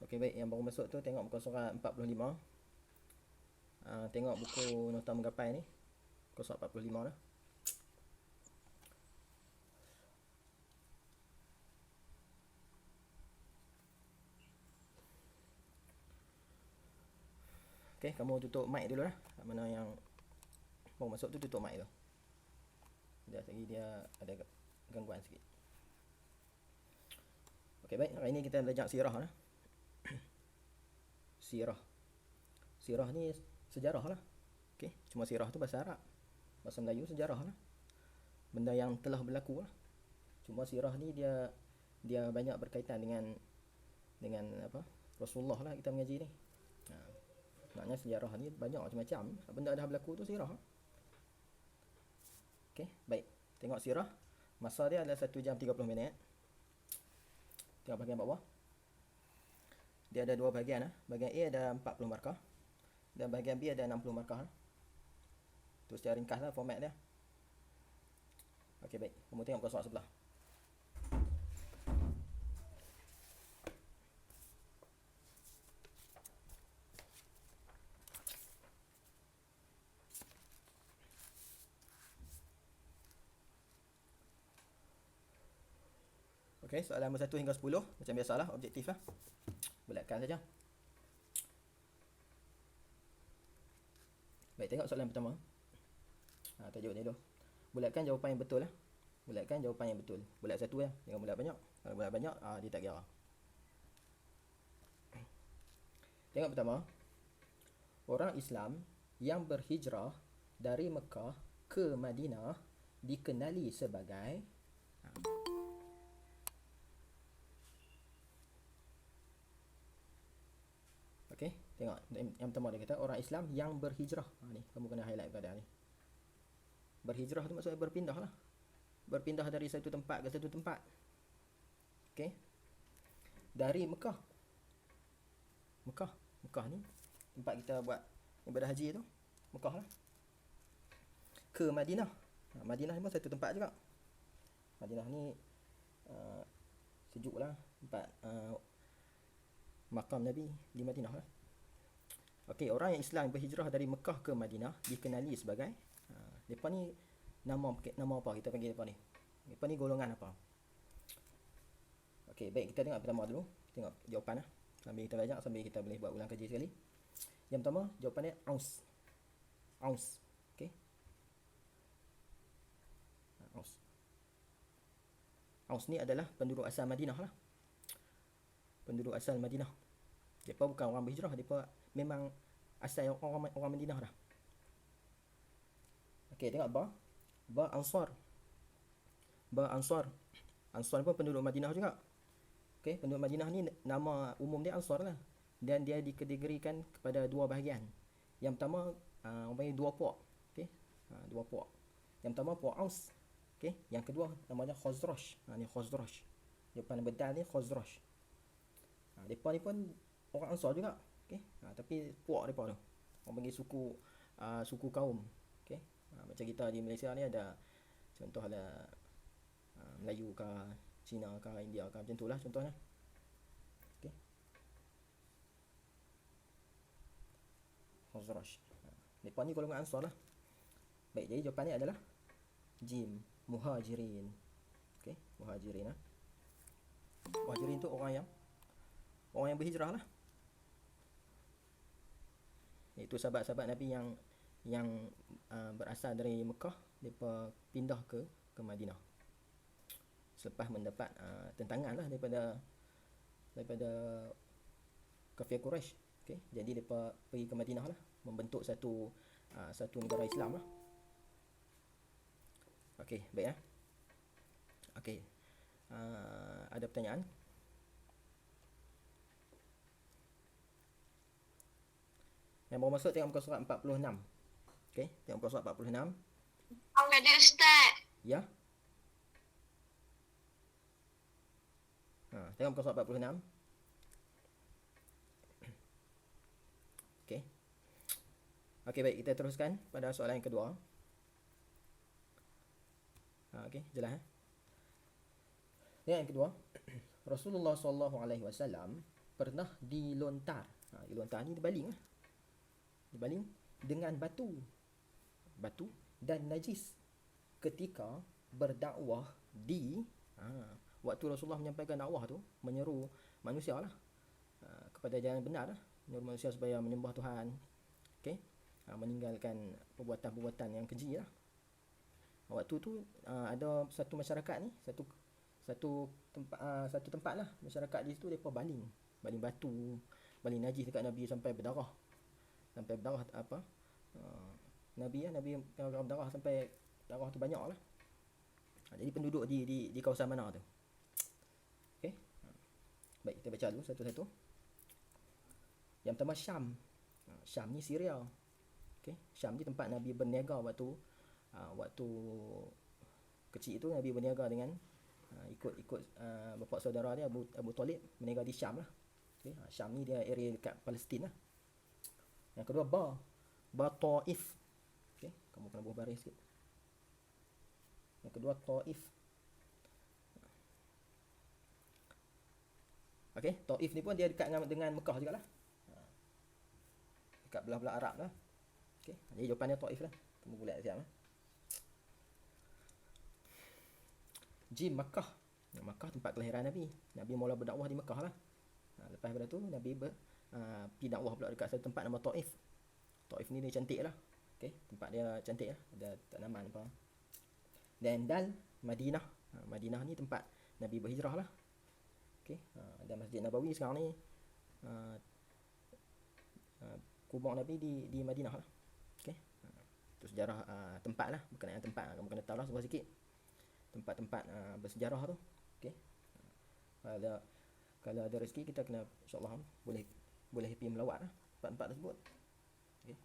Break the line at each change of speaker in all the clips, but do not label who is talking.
Okey, baik. Yang baru masuk tu tengok muka surat 45. Tengok buku nota menggapai ni. Muka surat 45 dah. Okey, kamu tutup mic dulu lah. Mana yang baru masuk tu tutup mic tu. Dia lagi dia ada gangguan sikit. Okey, baik. Hari ni kita belajar sirah lah. Sirah. Sirah ni sejarah lah. Okey, cuma sirah tu bahasa Arab. Bahasa Melayu sejarah lah. Benda yang telah berlaku lah. Cuma sirah ni dia banyak berkaitan dengan apa? Rasulullah lah kita mengaji ni. Maknanya sejarah ni banyak macam-macam. Benda dah berlaku tu sirah. Okey, baik. Tengok sirah. Masa dia adalah 1 jam 30 minit. Tengok bahagian bawah. Dia ada dua bahagian. Bahagian A ada 40 markah. Dan bahagian B ada 60 markah. Tu secara ringkas lah format dia. Okey, baik. Kamu tengok muka surat sebelah. Okey, soalan nombor 1 hingga 10. Macam biasalah, objektif lah. Bulatkan saja. Baik, tengok soalan pertama. Tajuk ni dulu. Bulatkan jawapan yang betul lah. Bulatkan jawapan yang betul. Bulat satu ya. Jangan bulat banyak. Kalau bulat banyak, dia tak kira. Tengok pertama. Orang Islam yang berhijrah dari Mekah ke Madinah dikenali sebagai Okey, tengok yang pertama dia kata orang Islam yang berhijrah. Ni kamu kena highlight pada ni. Berhijrah tu maksudnya berpindah lah. Berpindah dari satu tempat ke satu tempat. Okey. Dari Mekah. Mekah ni tempat kita buat ibadah haji tu. Mekah lah. Ke Madinah. Madinah ni pun satu tempat juga. Madinah ni sejuk lah. Tempat makam Nabi di Madinah lah. Okey, orang yang Islam berhijrah dari Mekah ke Madinah dikenali sebagai depa ni nama apa kita panggil depa ni? Depa ni golongan apa? Okey, baik kita tengok pertama dulu. Tengok jawapan lah. Sambil kita belajar, sambil kita boleh buat ulang kaji sekali. Yang pertama, jawapan dia Aus. Aus. Okey. Aus. Aus ni adalah penduduk asal Madinah lah. Penduduk asal Madinah. Depa bukan orang berhijrah, depa memang asal orang Madinah dah. Okey, tengok ba Ansar. Ba Ansar. Ansar pun penduduk Madinah juga. Okey, penduduk Madinah ni nama umum dia Ansar lah. Dan dia dikategorikan kepada dua bahagian. Yang pertama orang panggil dua puak. Okey. Dua puak. Yang pertama puak Aus. Okey, yang kedua namanya Khazraj. Ni Khazraj. Depan bedal ni Khazraj. Depa ni pun orang Ansar juga. Okey. Tapi puak depa tu. Orang panggil suku kaum. Okey. Macam kita di Malaysia ni ada contoh ada Melayu ke, Cina ke, India ke, macam itulah contohnya. Okey. Khazraj. Depa ni golongan Ansar lah. Baik, jadi jawapannya adalah Jim, Muhajirin. Okey, Muhajirin lah. Muhajirin tu orang yang berhijrah lah. Itu sahabat-sahabat Nabi yang berasal dari Mekah, mereka pindah ke Madinah. Selepas mendapat tentangan lah daripada kafir Quraisy. Okey, jadi mereka pergi ke Madinah lah, membentuk satu negara Islam lah. Okey, baik ya. Okey. Ada pertanyaan? Yang baru masuk tengok muka surat 46. Okey, tengok muka surat 46.
Ada Ustaz.
Ya. Tengok muka surat 46. Okey. Okey, baik, kita teruskan pada soalan yang kedua. Okey, jelas eh. Yang kedua, Rasulullah SAW pernah dilontar. Dilontar ni dibaling lah. Dibaling dengan batu dan najis ketika berdakwah di waktu Rasulullah menyampaikan dakwah tu, menyeru manusia lah kepada jalan benar lah, menyeru manusia supaya menyembah Tuhan, okey, meninggalkan perbuatan-perbuatan yang keji lah. Waktu tu ada satu masyarakat ni, satu tempat lah, masyarakat di situ depa baling batu, baling najis dekat Nabi sampai berdarah apa, Nabi berdarah sampai darah tu banyak lah. Jadi penduduk di kawasan mana tu? Okey. Baik, kita baca dulu satu-satu. Yang pertama Syam. Syam ni Syria. Okey, Syam ni tempat Nabi berniaga waktu kecil itu. Nabi berniaga dengan ikut bapa saudara dia Abu Talib, berniaga di Syam lah. Okey, Syam ni dia area dekat Palestin lah. Yang kedua Ba Taif. Okey, kamu kena buah baris sikit. Yang kedua Taif. Okey, Taif ni pun dia dekat dengan Mekah jugalah. Dekat belah-belah Arab lah. Okey, jadi jawapannya Taif lah. Kamu boleh siap lah. Jim Makkah. Makkah tempat kelahiran Nabi. Nabi mula berdakwah di Mekah lah. Lepas daripada tu Nabi pergi dakwah pula dekat satu tempat nama Taif. Taif ni dia cantik lah. Okey, tempat dia cantik lah. Ada tanaman apa. Dan Dal Madinah. Madinah ni tempat Nabi berhijrah lah. Okey, ada Masjid Nabawi sekarang ni. Kubur Nabi di Madinah lah. Okey. Itu sejarah tempat lah, berkenaan tempat. Kamu kena tahu lah sebuah sikit. Tempat-tempat bersejarah tu. Okey. Kalau ada rezeki kita kena, insya-Allah boleh pergi melawat lah tempat-tempat tersebut. Okey.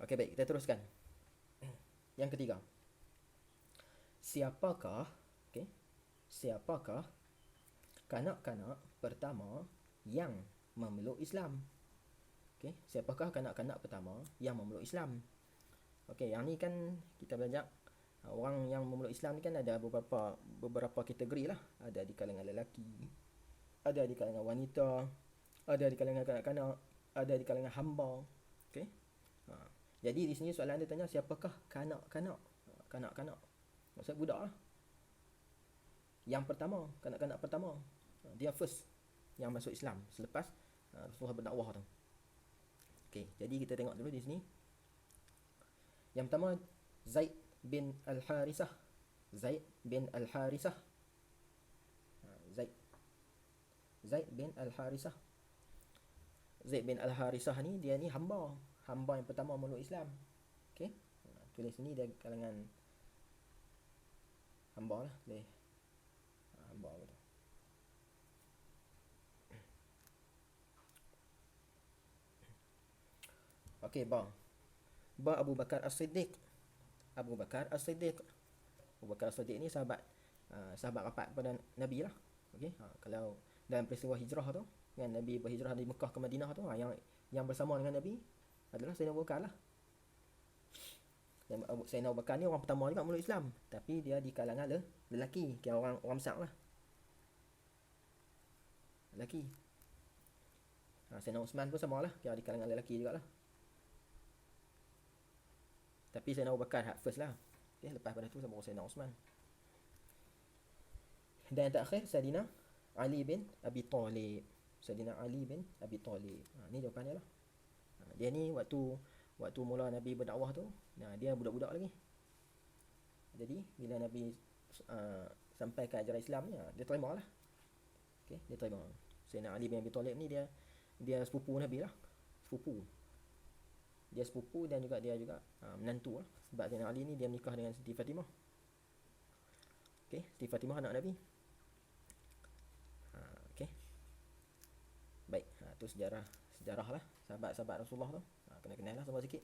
Okey, baik, kita teruskan. Yang ketiga. Siapakah kanak-kanak pertama yang memeluk Islam? Okey, siapakah kanak-kanak pertama yang memeluk Islam? Okey, yang ni kan kita belajar orang yang memeluk Islam ni kan ada beberapa kategori lah. Ada di kalangan lelaki, ada di kalangan wanita, ada di kalangan kanak-kanak, ada di kalangan hamba. Okey. Jadi di sini soalan dia tanya siapakah kanak-kanak? Kanak-kanak maksud budak lah. Yang pertama, kanak-kanak pertama. Dia first yang masuk Islam selepas Rasulullah berdakwah tu. Okey, jadi kita tengok dulu di sini. Yang pertama Zaid bin Al-Harisah. Zaid bin Al-Harisah. Zaid bin Al-Harisah. Zaid bin Al-Harisah ni dia ni hamba yang pertama memeluk Islam. Okey. Tulis sini dia kalangan hamba lah, boleh. Hamba betul. Okey, Ba Abu Bakar As-Siddiq. Abu Bakar As-Siddiq ni sahabat rapat kepada Nabi lah. Okey, kalau dalam peristiwa hijrah tu, kan Nabi berhijrah dari Mekah ke Madinah tu, yang bersama dengan Nabi adalah Sayyidina Abu Bakar lah. Dan Sayyidina Abu Bakar ni orang pertama juga memeluk Islam, tapi dia di kalangan lelaki, kira orang besar lah. Lelaki. Sayyidina Uthman pun sama lah, kira di kalangan lelaki jugalah. Tapi Sayyidina Abu Bakar first lah. Okay, lepas pada tu sama Sayyidina Uthman. Dan yang terakhir Sayyidina Ali bin Abi Talib. Sayyidina Ali bin Abi Talib. Ni jawapannya lah. Dia ni waktu mula Nabi berdakwah tu, dia budak-budak lagi. Jadi bila Nabi sampaikan ajaran Islam ni, dia terima lah. Okay, dia terima. Sayyidina Ali bin Abi Talib ni dia sepupu Nabi lah. Dia sepupu dan juga dia menantu lah. Sebab Sayyidina Ali ni dia menikah dengan Siti Fatimah. Okey, Siti Fatimah anak Nabi. Okey. Baik, tu sejarah lah sahabat-sahabat Rasulullah tu. Kena kenal lah semua sikit.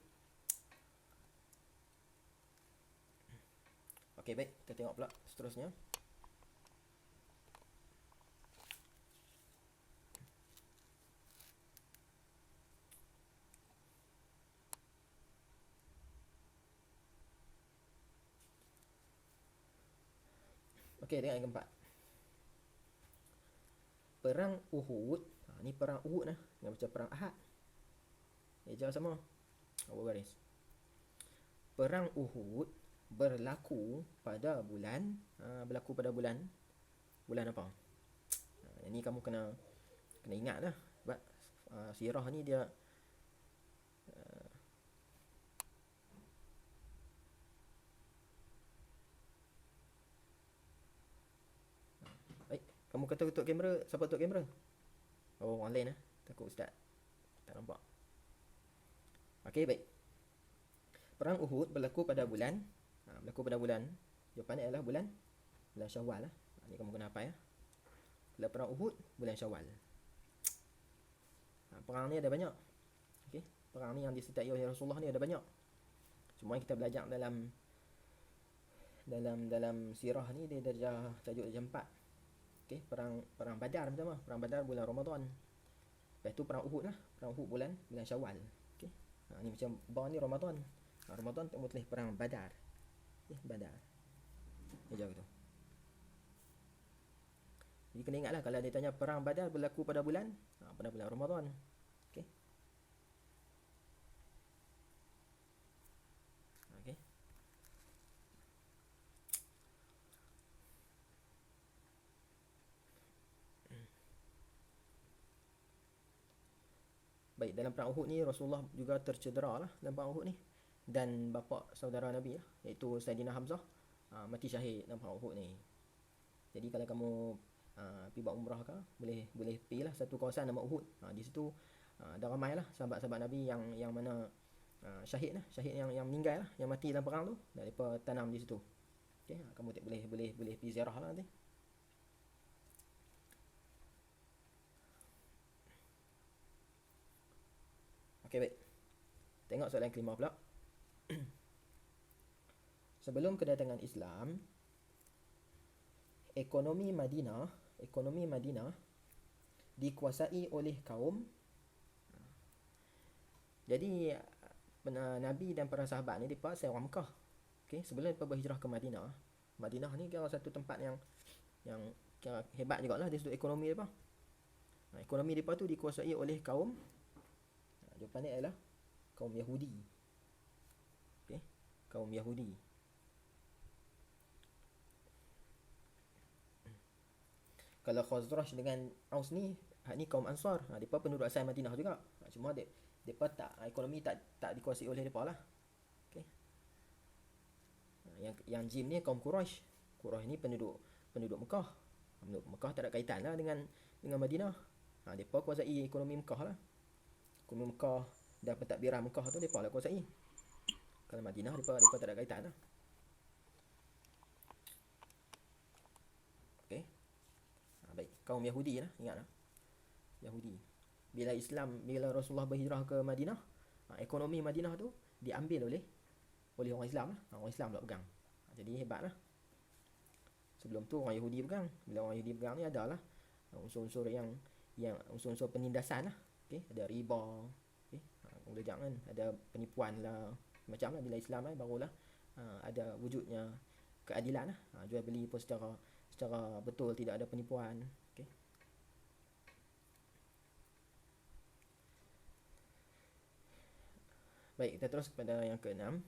Okey, baik, kita tengok pula seterusnya. Okey, tengok yang keempat. perang Uhud, ni perang Uhud lah, dengan macam perang Ahad. Eja sama. Awak baris. Perang Uhud berlaku pada bulan bulan apa? Yang ni kamu kena ingat lah. Sebab sirah ni dia baik, kamu kata tutup kamera, siapa tutup kamera? Oh, orang lain lah. Takut ustaz tak nampak. Okey, baik. Perang Uhud berlaku pada bulan jawapannya adalah bulan Syawal lah. Ni kamu kena hafal ya. Bila perang Uhud bulan Syawal. Perang ni ada banyak. Okey, perang ni yang disertai oleh Rasulullah ni ada banyak. Cuma kita belajar dalam sirah ni dia darjah tajuk darjah 4. Okey, perang Badar pertama. Perang Badar bulan Ramadan. Lepas tu perang Uhud lah. Perang Uhud bulan Syawal. Okey. Ni macam bar ni Ramadan. Ramadan temu tulis perang Badar. Okey, Badar. Ni jauh tu. Jadi kena ingatlah kalau dia tanya perang Badar berlaku pada bulan Ramadan. Okey. Okey. Baik, dalam perang Uhud ni Rasulullah juga tercedera lah dalam perang Uhud ni. Dan bapa saudara Nabi lah, iaitu Saidina Hamzah, mati syahid dalam perang Uhud ni. Jadi kalau kamu pergi buat umrah ke, boleh pergi lah satu kawasan nama Uhud. Di situ ada ramai lah sahabat-sahabat Nabi yang mana syahid yang meninggal lah, yang mati dalam perang tu, dan mereka tanam di situ. Okey, kamu boleh pergi ziarah lah nanti. Okey, baik. Tengok soalan kelima pula. Sebelum kedatangan Islam, ekonomi Madinah dikuasai oleh kaum. Jadi Nabi dan para sahabat ni mereka asal orang Mekah. Okey, sebelum mereka berhijrah ke Madinah. Madinah ni kira satu tempat yang kira hebat jugalah dari sudut ekonomi mereka. Ekonomi mereka tu dikuasai oleh kaum. Jawapannya adalah kaum Yahudi. Okey, kaum Yahudi. Kalau Khazraj dengan Aus ni kaum Ansar. Mereka penduduk asal Madinah juga. Cuma mereka tak, ekonomi tak dikuasai oleh mereka lah. Okay. Yang Jim ni kaum Quraisy. Quraisy ni penduduk Mekah. Penduduk Mekah tak ada kaitan lah dengan Madinah. Mereka kuasai ekonomi Mekah lah. Ekonomi Mekah dan pentadbiran Mekah tu mereka lah kuasai. Kalau Madinah mereka tak ada kaitan lah. Okay. Baik, kaum Yahudi lah, ingatlah. Yahudi. Bila Rasulullah berhijrah ke Madinah, ekonomi Madinah tu diambil oleh orang Islam lah. Orang Islam pula pegang. Jadi hebat lah. Sebelum tu orang Yahudi pegang. Bila orang Yahudi pegang ni adalah unsur-unsur yang unsur-unsur penindasan lah. Okay? Ada riba. Okay? Boleh jangan. Ada penipuan lah. Macam lah bila Islam lah barulah ada wujudnya keadilan lah. Jual beli pun secara betul, tidak ada penipuan. Okay? Baik, kita terus kepada yang keenam.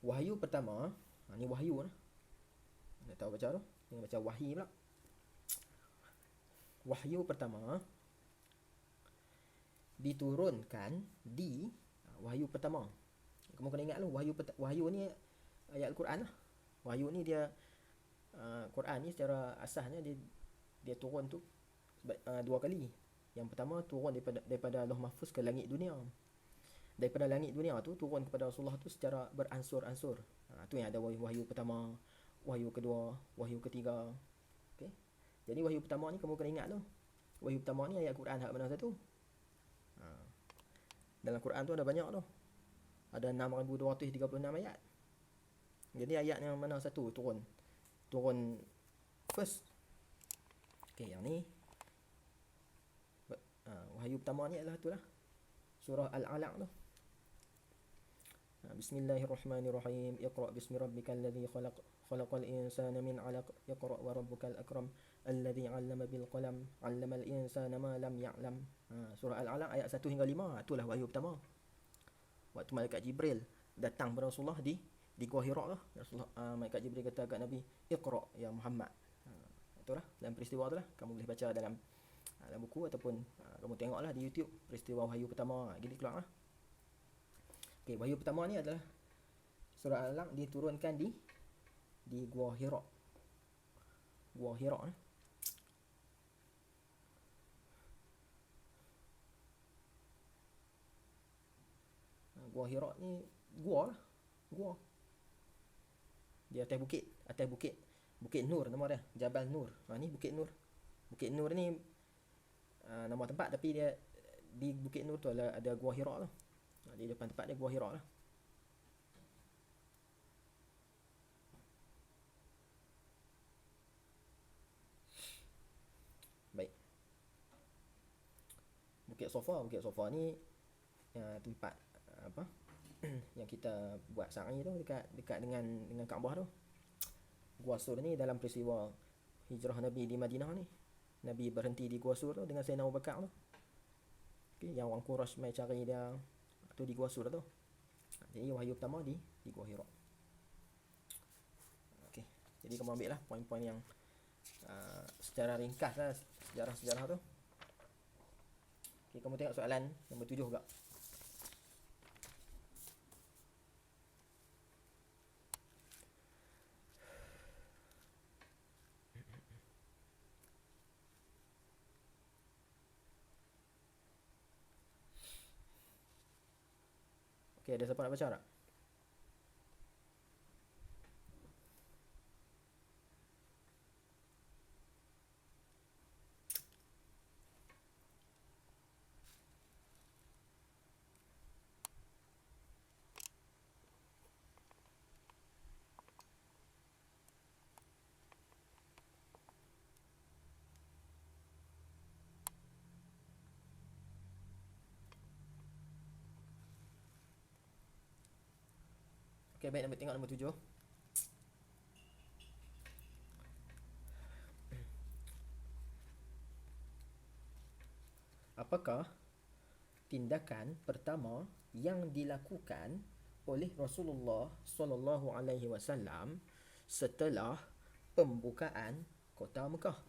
Wahyu pertama, ni wahyu lah. Nak tahu baca tu? Jangan baca wahyi pula. Wahyu pertama diturunkan di wahyu pertama. Kamu kena ingat lu, wahyu ni ayat Al-Quran lah. Wahyu ni dia Quran ni secara asasnya dia turun tu dua kali. Yang pertama turun daripada Lauh Mahfuz ke langit dunia. Daripada langit dunia tu turun kepada Rasulullah tu secara beransur-ansur. Tu yang ada wahyu pertama, wahyu kedua, wahyu ketiga. Okey. Jadi wahyu pertama ni kamu kena ingat tu. Wahyu pertama ni ayat Quran hak mana satu? Dalam Quran tu ada banyak tu. Ada 6236 ayat. Jadi ayat yang mana satu turun first. Okey, yang ni wahyu pertama ni adalah itulah surah Al-Alaq tu. Bismillahirrahmanirrahim. Iqra' bismi rabbikal ladzi khalaq. Khalaqal insana min 'alaq. Iqra' wa rabbukal akram. Alladzi 'allama bil qalam. 'Allamal insana ma lam ya'lam. Surah Al-Alaq ayat 1 hingga 5. Itulah wahyu pertama. Waktu malaikat Jibril datang kepada Rasulullah di Gua Hira lah. Rasulullah, malaikat Jibril kata kat Nabi, "Iqra' ya Muhammad." Itulah dalam peristiwa itulah kamu boleh baca dalam buku ataupun kamu tengoklah di YouTube peristiwa wahyu pertama. Gini keluar lah. Okey, wahyu pertama ni adalah surah Al-Alaq diturunkan di Gua Hira. Gua Hira ni. Gua Hira ni gua lah. Gua. Di atas bukit, Bukit Nur nama dia, Jabal Nur. Ni Bukit Nur. Bukit Nur ni nama tempat, tapi dia di Bukit Nur tu ada Gua Hira lah. Di depan tempat dia Gua Hira lah. Baik. Bukit Sofa ni tempat apa yang kita buat sa'i tu dekat dengan Kaabah tu. Gua Sur ni dalam peristiwa hijrah Nabi di Madinah ni. Nabi berhenti di Gua Sur tu dengan Sayyidina Abu Bakar tu. Okay, yang orang Quraisy mai cari dia tu di Gua Sur tu. Jadi wahyu pertama di Gua Hira. Okey. Jadi kamu ambil lah poin-poin yang secara ringkas lah sejarah-sejarah tu. Okey, kamu tengok soalan nombor 7 juga. Okey, ada siapa nak baca tak? Okey, baik, tengok nombor 7. Apakah tindakan pertama yang dilakukan oleh Rasulullah sallallahu alaihi wasallam setelah pembukaan kota Mekah?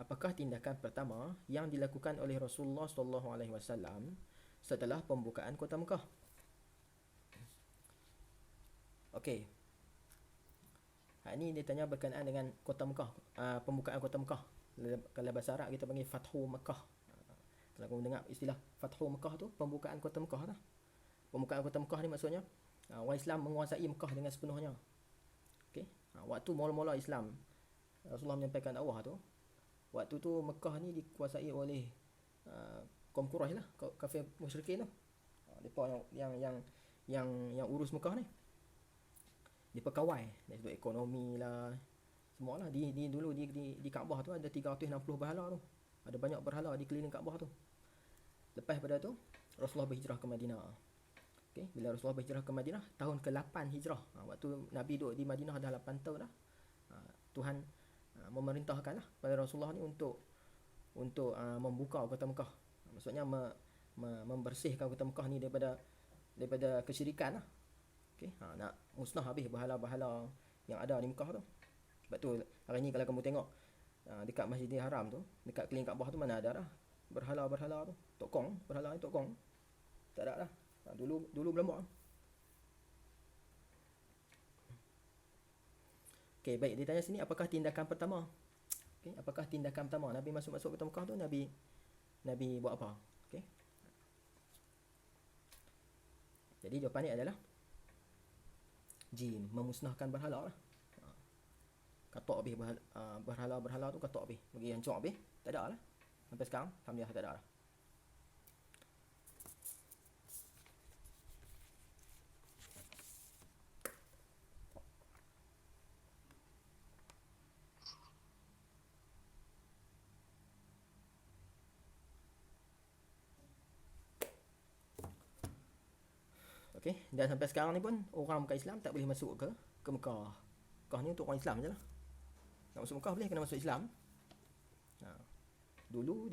Apakah tindakan pertama yang dilakukan oleh Rasulullah sallallahu alaihi wasallam setelah pembukaan kota Mekah? Okey. Ini dia tanya berkenaan dengan kota Mekah, pembukaan kota Mekah. Kalau bahasa Arab kita panggil Fathu Mekah. Kalau kamu dengar istilah Fathu Mekah tu, pembukaan kota Mekah lah. Pembukaan kota Mekah ni maksudnya orang Islam menguasai Mekah dengan sepenuhnya. Okey. Waktu mula-mula Islam, Rasulullah menyampaikan dakwah tu, waktu tu Mekah ni dikuasai oleh kaum Quraisy lah, kafir musyrikin tu. Depa yang urus Mekah ni. Depa kawal dari sudut ekonomi lah, semualah. Dulu di Kaabah tu ada 360 berhala tu. Ada banyak berhala di keliling Kaabah tu. Lepas pada tu Rasulullah berhijrah ke Madinah. Okey, bila Rasulullah berhijrah ke Madinah tahun ke-8 hijrah. Waktu Nabi duduk di Madinah dah 8 tahun dah. Tuhan memerintahkanlah pada Rasulullah ni untuk membuka kota Mekah. Maksudnya membersihkan kota Mekah ni daripada kesyirikan lah. Okey, nak musnah habis berhala-berhala yang ada di Mekah tu. Sebab tu hari ni kalau kamu tengok dekat Masjidil Haram tu, dekat keliling Kaabah tu mana ada dah berhala-berhala tu. Tok Kong, berhala ni Tok Kong. Tak ada dah. Dulu belum buat. Okey, baik, dia tanya sini apakah tindakan pertama? Okey, apakah tindakan pertama Nabi masuk kota Mekah tu, Nabi buat apa? Okey. Jadi jawapan ni adalah jim, memusnahkan berhala lah. Katok habis berhala-berhala tu, katok habis, bagi hancur habis. Tak ada lah. Sampai sekarang alhamdulillah tak ada lah. Okey, dan sampai sekarang ni pun orang bukan Islam tak boleh masuk ke Mekah. Mekah ni untuk orang Islam je lah. Nak masuk Mekah boleh, kena masuk Islam. Ha. Dulu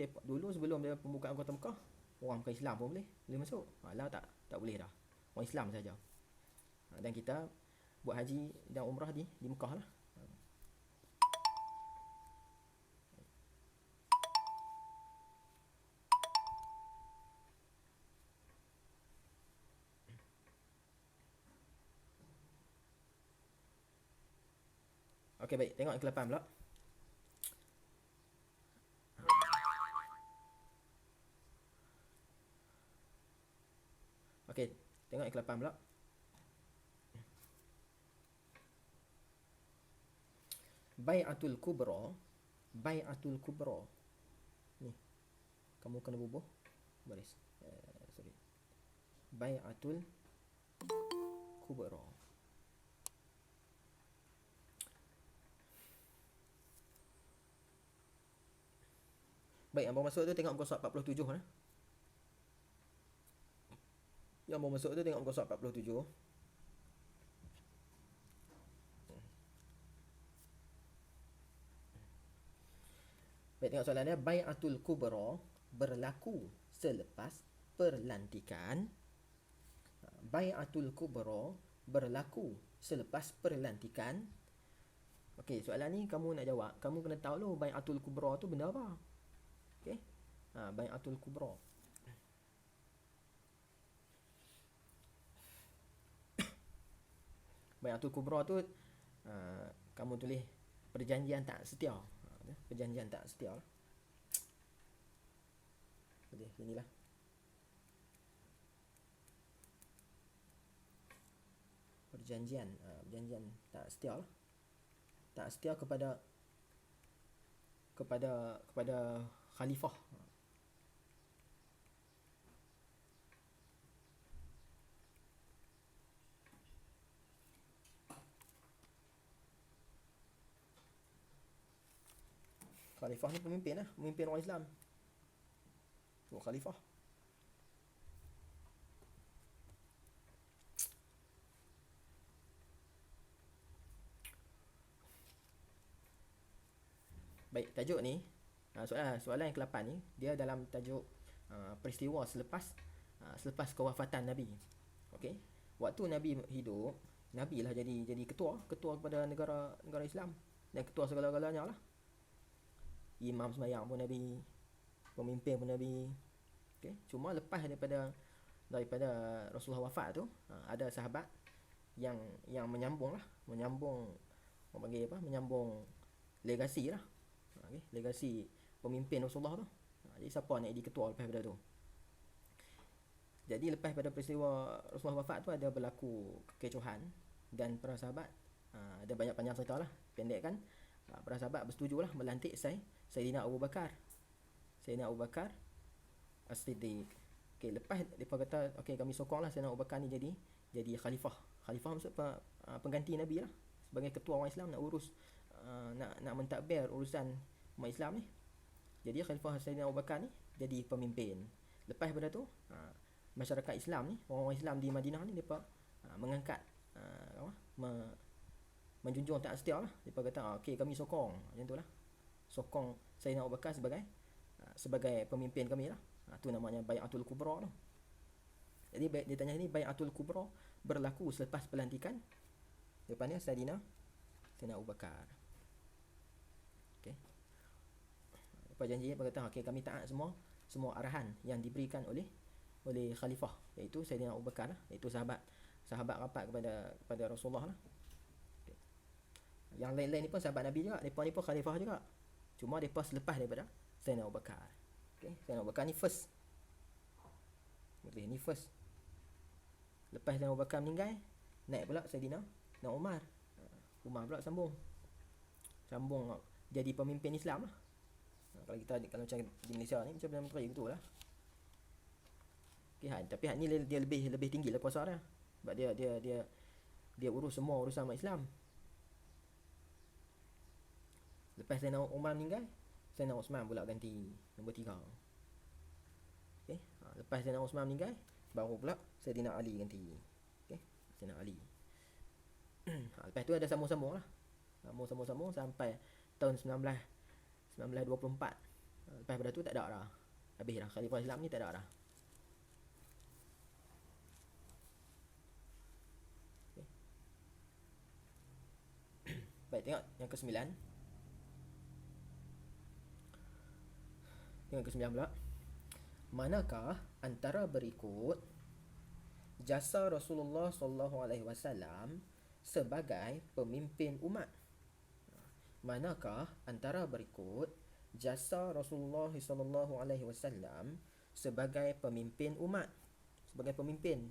sebelum dia pembukaan kota Mekah, orang bukan Islam pun boleh masuk. Lah tak boleh dah. Orang Islam saja. Dan kita buat haji dan umrah di Mekah lah. Okey, baik, tengok yang ke-8 pula. Okey, tengok yang ke-8 pula. Bai'atul Kubra. Ni. Kamu kena bubuh. Baris. Sorry. Bai'atul Kubra. Baik, yang baru masuk tu tengok muka surat 47 lah. Yang baru masuk tu tengok muka surat 47. Baik, tengok soalan dia. Bai'atul Kubra berlaku selepas perlantikan. Bai'atul Kubra berlaku selepas perlantikan. Okey, soalan ni kamu nak jawab, kamu kena tahu dulu Bai'atul Kubra tu benda apa. Okey. Bai'atul Kubra. Bai'atul Kubra tu kamu tulis perjanjian tak setia. Perjanjian tak setia lah. Okey, inilah. Perjanjian tak setia lah. Tak setia kepada khalifah. Khalifah ni pemimpin lah, pemimpin orang Islam. Tu khalifah. Baik, tajuk ni soalan yang ke-8 ni dia dalam tajuk peristiwa selepas kewafatan Nabi. Okey. Waktu Nabi hidup, Nabi lah jadi ketua kepada negara Islam dan ketua segala-galanya lah. Imam sembahyang pun Nabi, pemimpin pun Nabi. Okey, cuma lepas daripada Rasulullah wafat tu, ada sahabat yang menyambung orang panggil apa? Menyambung legasi lah. Okay, legasi pemimpin Rasulullah tu. Jadi siapa nak jadi ketua lepas pada tu? Jadi lepas pada peristiwa Rasulullah wafat tu ada berlaku kekecohan dan para sahabat ada banyak panjang cerita lah. Pendek kan? Para sahabat bersetuju lah melantik Sayyidina Abu Bakar. Sayyidina Abu Bakar As-Siddiq. Okay, lepas mereka kata okay, kami sokong lah Sayyidina Abu Bakar ni jadi khalifah. Khalifah maksud pengganti Nabi lah. Sebagai ketua orang Islam nak urus nak mentadbir urusan umat Islam ni. Jadi khalifah Sayyidina Abu Bakar ni jadi pemimpin. Lepas pada tu masyarakat Islam ni, orang-orang Islam di Madinah ni depa mengangkat menjunjung taat setia lah. Depa kata okey, kami sokong macam tu lah. Sokong Sayyidina Abu Bakar sebagai pemimpin kami lah. Tu namanya Bai'atul Kubra tu. Jadi dia tanya ni, Bai'atul Kubra berlaku selepas pelantikan depannya Sayyidina Abu Bakar. Okey. Lepas janji dia berkata okey, kami taat semua arahan yang diberikan oleh khalifah, iaitu Sayyidina Abu Bakar lah, iaitu sahabat rapat kepada Rasulullah lah. Okay. Yang lain-lain ni pun sahabat Nabi juga, depa ni pun khalifah juga. Cuma depa selepas daripada Sayyidina Abu Bakar. Okey, Sayyidina Abu Bakar ni first. Okey, ni first. Lepas Sayyidina Abu Bakar meninggal, naik pula Sayyidina Umar. Umar pula sambung jadi pemimpin Islam lah. Kalau macam di Malaysia ni macam Perdana Menteri betul lah. Okay, tapi hak ni dia lebih tinggi lah kuasa dia. Sebab dia urus semua urusan umat Islam. Lepas Sayyidina Umar meninggal, Sayyidina Osman pula ganti nombor 3. Okay. Lepas Sayyidina Osman meninggal, baru pula Sayyidina Ali ganti. Sayyidina Ali. Lepas tu ada sambung-sambung lah. Sambung sampai tahun 1924. Lepas pada tu tak ada dah. Habis dah. Khalifah Islam ni tak ada dah. Okay. Baik, tengok yang ke-9. Tengok yang ke-9 pula. Manakah antara berikut jasa Rasulullah SAW sebagai pemimpin umat? Manakah antara berikut jasa Rasulullah SAW sebagai pemimpin umat? Sebagai pemimpin.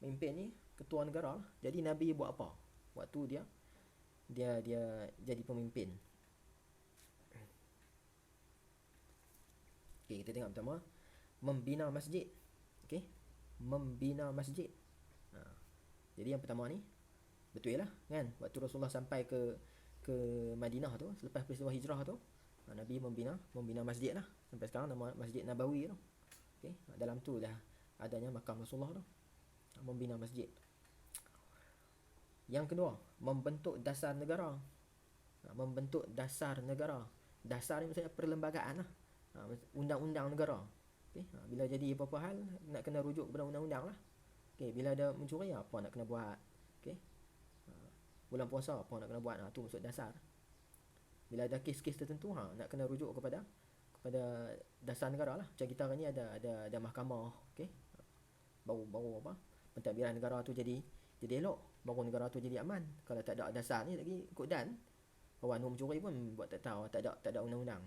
Pemimpin ni ketua negara. Jadi Nabi buat apa waktu dia jadi pemimpin? Okey, kita tengok pertama, membina masjid. Okey, membina masjid. Jadi yang pertama ni betul lah kan, waktu Rasulullah sampai ke Madinah tu, selepas peristiwa hijrah tu, Nabi membina masjid lah. Sampai sekarang nama Masjid Nabawi tu. Okey, dalam tu dah adanya makam Rasulullah tu. Membina masjid. Yang kedua, membentuk dasar negara. Membentuk dasar negara. Dasar ni maksudnya perlembagaan lah. Undang-undang negara. Okay. Bila jadi apa-apa hal, nak kena rujuk kepada undang-undang lah. Okay. Bila ada mencuri, apa nak kena buat. Okay. Bulan puasa, apa nak kena buat. Tu maksud dasar. Bila ada kes-kes tertentu, nak kena rujuk kepada dasar negara lah. Macam kita hari ni ada mahkamah. Okay. Baru apa, pentadbiran negara tu jadi elok. Baru negara tu jadi aman. Kalau tak ada dasar ni lagi ikut dan, kawan mencuri pun buat tak tahu, tak ada undang-undang.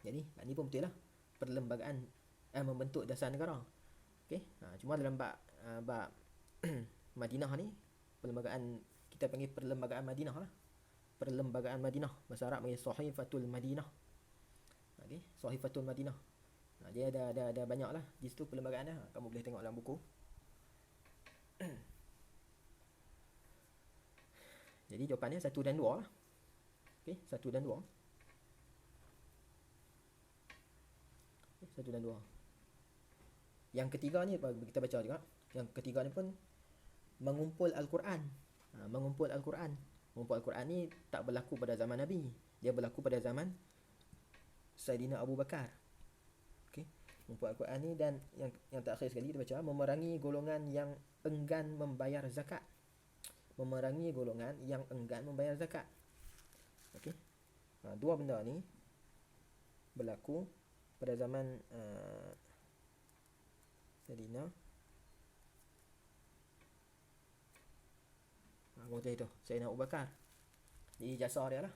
Jadi ni pun betul lah, perlembagaan membentuk dasar negara. Okey, cuma dalam bab Madinah ni, perlembagaan kita panggil perlembagaan Madinah lah. Perlembagaan Madinah, bahasa Arab panggil Sahifatul Madinah. Okey, Sahifatul Madinah. Dia ada banyak lah di situ perlembagaan dah. Kamu boleh tengok dalam buku. Jadi jawapannya 1 dan 2 lah. Okey, 1 dan 2. 1 dan 2. Yang ketiga ni kita baca juga. Yang ketiga ni pun mengumpul Al-Quran. Mengumpul Al-Quran. Mengumpul Al-Quran ni tak berlaku pada zaman Nabi. Dia berlaku pada zaman Saidina Abu Bakar. Okey. Mengumpul Al-Quran ni, dan yang terakhir sekali kita baca, memerangi golongan yang enggan membayar zakat. Memerangi golongan yang enggan membayar zakat. Okey. Dua benda ni berlaku pada zaman Saidina itu Saidina Abu Bakar. Jadi jasa dia lah.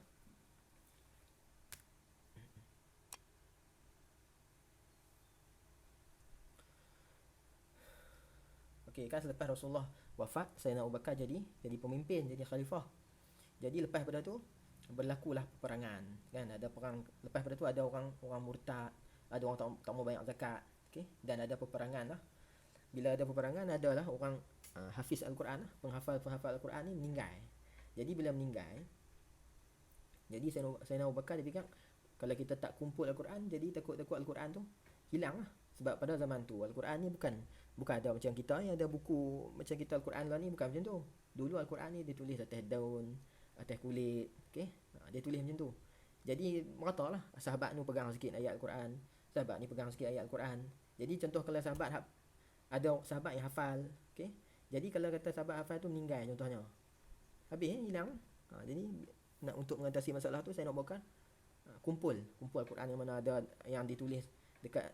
Okey, kan selepas Rasulullah wafat, Saidina Abu Bakar jadi pemimpin, jadi khalifah. Jadi lepas pada tu berlakulah peperangan, kan? Ada perang. Lepas pada tu ada orang murtad, ada orang tak mau bayar zakat. Okey, dan ada peperangan lah. Bila ada peperangan, adalah orang hafiz Al-Quran lah, penghafal Al-Quran ni meninggal. Jadi bila meninggal, jadi Saidina Abu Bakar dia fikir, kalau kita tak kumpul Al-Quran, jadi takut Al-Quran tu hilang lah. Sebab pada zaman tu Al-Quran ni bukan ada macam kita yang ada buku macam kita Al-Quran lah ni, bukan macam tu. Dulu Al-Quran ni dia tulis atas daun, atas kulit. Okey, dia tulis macam tu. Jadi merata lah, sahabat ni pegang sikit ayat Al-Quran, sahabat ni pegang sikit ayat Al-Quran. Jadi contoh kalau sahabat ada sahabat yang hafal, okey, jadi kalau kata sahabat hafal tu meninggal contohnya, habis hilang. Jadi nak untuk mengatasi masalah tu, saya nak buatkan kumpul Al-Quran yang mana ada yang ditulis dekat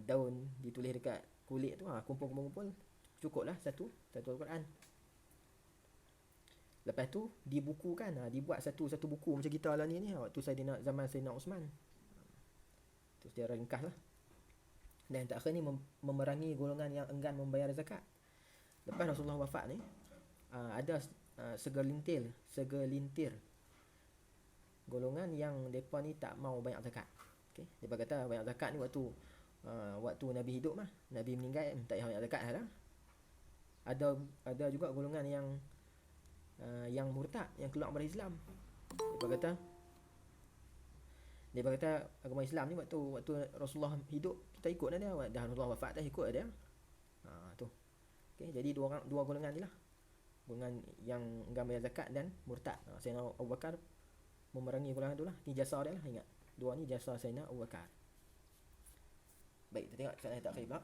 daun, ditulis dekat kulit tu, kumpul cukuplah satu Al-Quran. Lepas tu dibukukan, dibuat satu buku macam kita lah ni waktu zaman Saidina Osman. Tu secara ringkas lah. Dan yang terakhir ni memerangi golongan yang enggan membayar zakat. Lepas Rasulullah wafat ni, ada segelintir golongan yang mereka ni tak mau bayar zakat. Okay? Mereka kata bayar zakat ni waktu Nabi hidup mah, Nabi meninggal tak payah bayar zakat lah. Ada juga golongan yang murtad, yang keluar dari Islam. Mereka kata agama Islam ni waktu Rasulullah hidup kita ikut dia, dah Rasulullah wafat dah ikut dia. Tu. Okey, jadi dua golongan ni lah. Golongan yang enggan bayar zakat dan murtad. Sayyidina Abu Bakar memerangi golongan tu lah. Ni jasa dia lah, ingat. Dua ni jasa Sayyidina Abu Bakar. Baik, kita tengok soalan yang tak pula.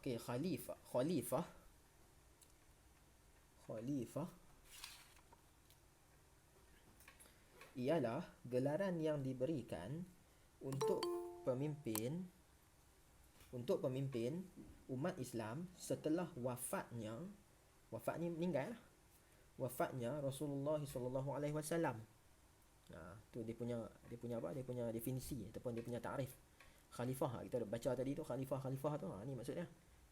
Okey, khalifah ialah gelaran yang diberikan untuk pemimpin umat Islam setelah wafatnya meninggal lah, wafatnya Rasulullah sallallahu alaihi wasallam. Tu dia punya apa? Dia punya definisi ataupun dia punya takrif. Khalifah kita dah baca tadi tu, khalifah tu. Ni maksudnya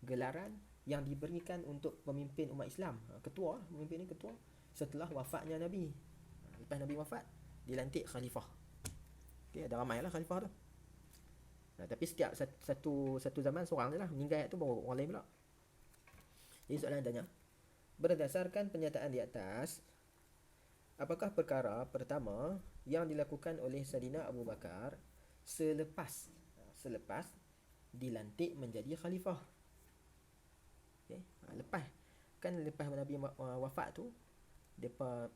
gelaran yang diberikan untuk pemimpin umat Islam. Ketua, pemimpin ni ketua setelah wafatnya Nabi. Lepas Nabi wafat, dilantik khalifah. Okey, ada ramai lah khalifah tu. Tapi setiap satu zaman seorang je lah. Meninggal tu baru orang lain pula. Jadi soalan tanya, berdasarkan pernyataan di atas, apakah perkara pertama yang dilakukan oleh Sayyidina Abu Bakar selepas dilantik menjadi khalifah? Okay. Lepas Nabi wafat tu, depa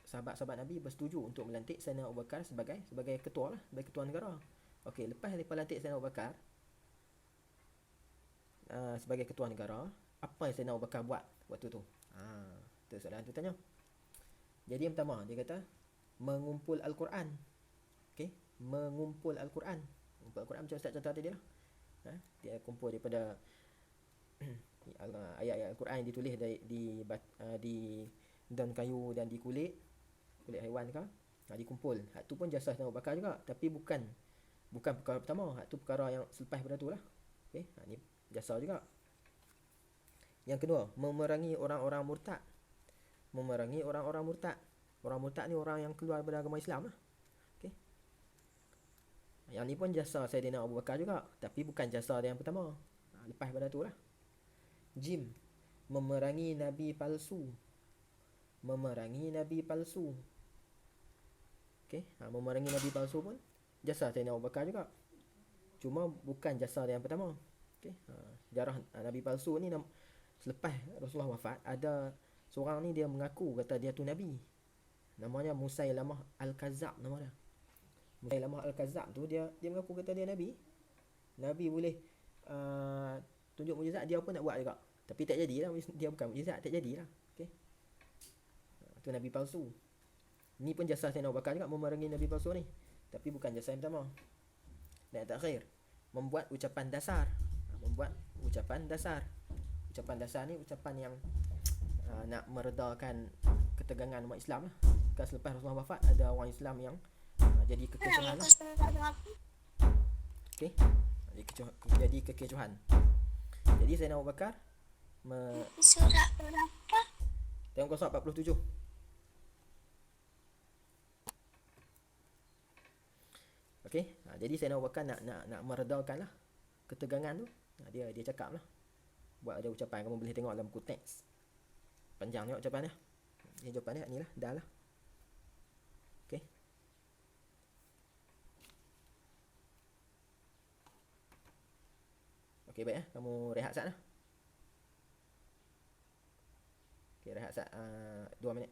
sahabat-sahabat Nabi bersetuju untuk melantik Sayyidina Abu Bakar sebagai ketua lah, sebagai ketua negara. Okey, lepas depa lantik Sayyidina Abu Bakar sebagai ketua negara, apa yang Sayyidina Abu Bakar buat waktu tu? Tu soalan tu tanya. Jadi yang pertama dia kata mengumpul Al-Quran. Okey, mengumpul Al-Quran. Mengumpul Al-Quran macam Ustaz contoh tadi lah. Dia kumpul daripada ayat-ayat Al-Quran yang ditulis di daun kayu dan di kulit haiwan ke, dikumpul. Hak tu pun jasa Sayyidina Abu Bakar juga, tapi bukan perkara pertama. Hak tu perkara yang selepas pada tu lah. Okey, ni jasa juga. Yang kedua, memerangi orang-orang murtad. Orang murtad ni orang yang keluar daripada agama Islam lah. Okey. Yang ni pun jasa Sayyidina Abu Bakar juga, tapi bukan jasa dia yang pertama. Lepas pada tu lah. Jim, memerangi nabi palsu. Okey, memerangi nabi palsu pun jasa Sayyidina Abu Bakar juga. Cuma bukan jasa dia yang pertama. Okey, sejarah nabi palsu ni selepas Rasulullah wafat, ada seorang ni dia mengaku kata dia tu nabi. Namanya Musailamah Al-Kazzab nama dia. Musailamah Al-Kazzab tu dia mengaku kata dia nabi. Nabi boleh tunjuk mukjizat, dia pun nak buat juga. Tapi tak jadilah, dia bukan mukjizat, tak jadilah. Okey. Tu nabi palsu. Ni pun jasa Sayyidina Abu Bakar juga, memerangi nabi palsu ni. Tapi bukan jasa yang pertama. Dan yang terakhir, membuat ucapan dasar. Ucapan dasar ni ucapan yang nak meredakan ketegangan umat Islam lah. Kan selepas Rasulullah wafat, ada orang Islam yang jadi kekecohan lah. Okey, jadi kekecohan. Jadi Sayyidina Abu Bakar
Surat berapa?
tengok surat 47. Okey, jadi Sayyidina Abu Bakar nak meredakan lah ketegangan tu. Dia cakap lah, buat ada ucapan. Kamu boleh tengok dalam buku teks, panjang tengok ucapan dia. Ni jawapan dia, ni lah, dah lah. Okey. Okey, baik kamu rehat sat lah. Okey, rehat sat 2 minit.